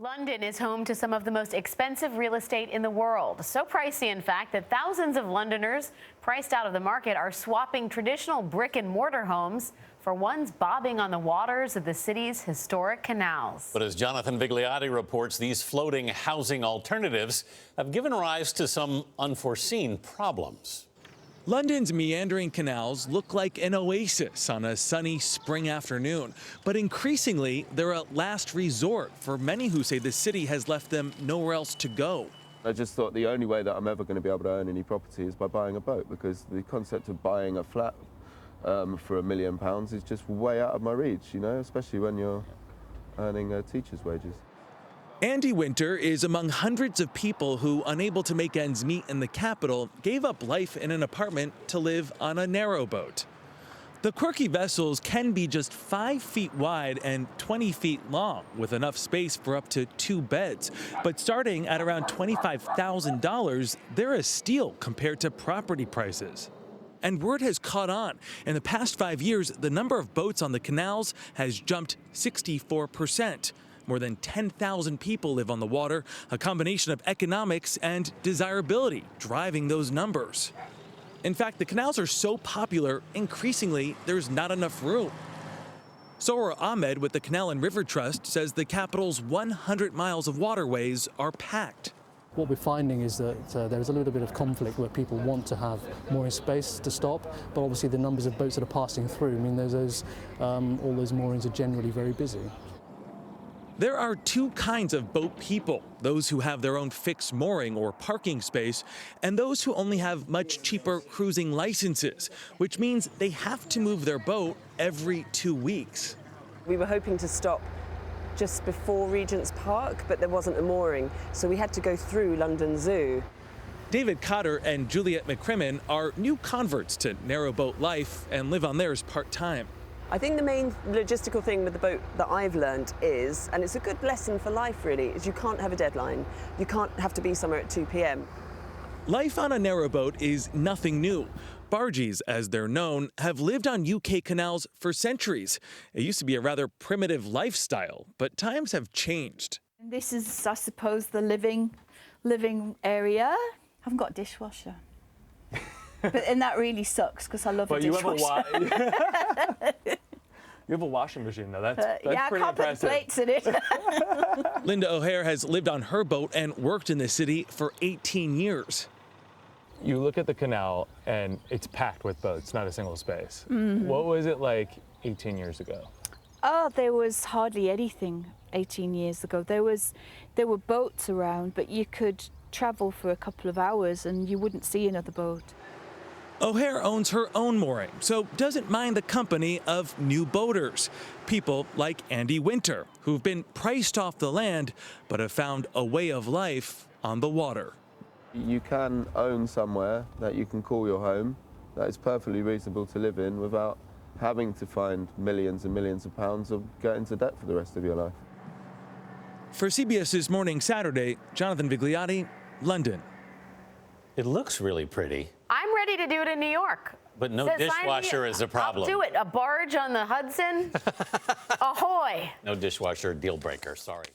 London is home to some of the most expensive real estate in the world. So pricey, in fact, that thousands of Londoners priced out of the market are swapping traditional brick and mortar homes for ones bobbing on the waters of the city's historic canals. But as Jonathan Vigliotti reports, these floating housing alternatives have given rise to some unforeseen problems. London's meandering canals look like an oasis on a sunny spring afternoon, but increasingly they're a last resort for many who say the city has left them nowhere else to go. I just thought the only way that I'm ever going to be able to earn any property is by buying a boat, because the concept of buying a flat for £1 million is just way out of my reach, you know, especially when you're earning teacher's wages. Andy Winter is among hundreds of people who, unable to make ends meet in the capital, gave up life in an apartment to live on a narrowboat. The quirky vessels can be just 5 feet wide and 20 feet long, with enough space for up to 2 beds. But starting at around $25,000, they're a steal compared to property prices. And word has caught on. In the past 5 years, the number of boats on the canals has jumped 64%. More than 10,000 people live on the water, a combination of economics and desirability driving those numbers. In fact, the canals are so popular, increasingly, there's not enough room. Norah Ahmed with the Canal and River Trust says the capital's 100 miles of waterways are packed. What we're finding is that there's a little bit of conflict where people want to have mooring space to stop, but obviously the numbers of boats that are passing through mean all those moorings are generally very busy. There are 2 kinds of boat people, those who have their own fixed mooring or parking space, and those who only have much cheaper cruising licenses, which means they have to move their boat every 2 weeks. We were hoping to stop just before Regent's Park, but there wasn't a mooring, so we had to go through London Zoo. David Cotter and Juliet McCrimmon are new converts to narrowboat life and live on theirs part-time. I think the main logistical thing with the boat that I've learned is, and it's a good lesson for life really, is you can't have a deadline. You can't have to be somewhere at 2 p.m. Life on a narrowboat is nothing new. Bargees, as they're known, have lived on UK canals for centuries. It used to be a rather primitive lifestyle, but times have changed. This is, I suppose, the living area. I haven't got a dishwasher. And that really sucks because I love a dishwasher. You have a washing machine, though. That's yeah, pretty impressive. I can't put plates in it. Linda O'Hare has lived on her boat and worked in the city for 18 years. You look at the canal, and it's packed with boats, not a single space. Mm-hmm. What was it like 18 years ago? Oh, there was hardly anything 18 years ago. There were boats around, but you could travel for a couple of hours and you wouldn't see another boat. O'Hare owns her own mooring, so doesn't mind the company of new boaters. People like Andy Winter, who've been priced off the land, but have found a way of life on the water. You can own somewhere that you can call your home, that is perfectly reasonable to live in without having to find millions and millions of pounds or get into debt for the rest of your life. For CBS This Morning Saturday, Jonathan Vigliotti, London. It looks really pretty. I'm ready to do it in New York. But no dishwasher is a problem. I'll do it. A barge on the Hudson? Ahoy! No dishwasher, deal breaker, sorry.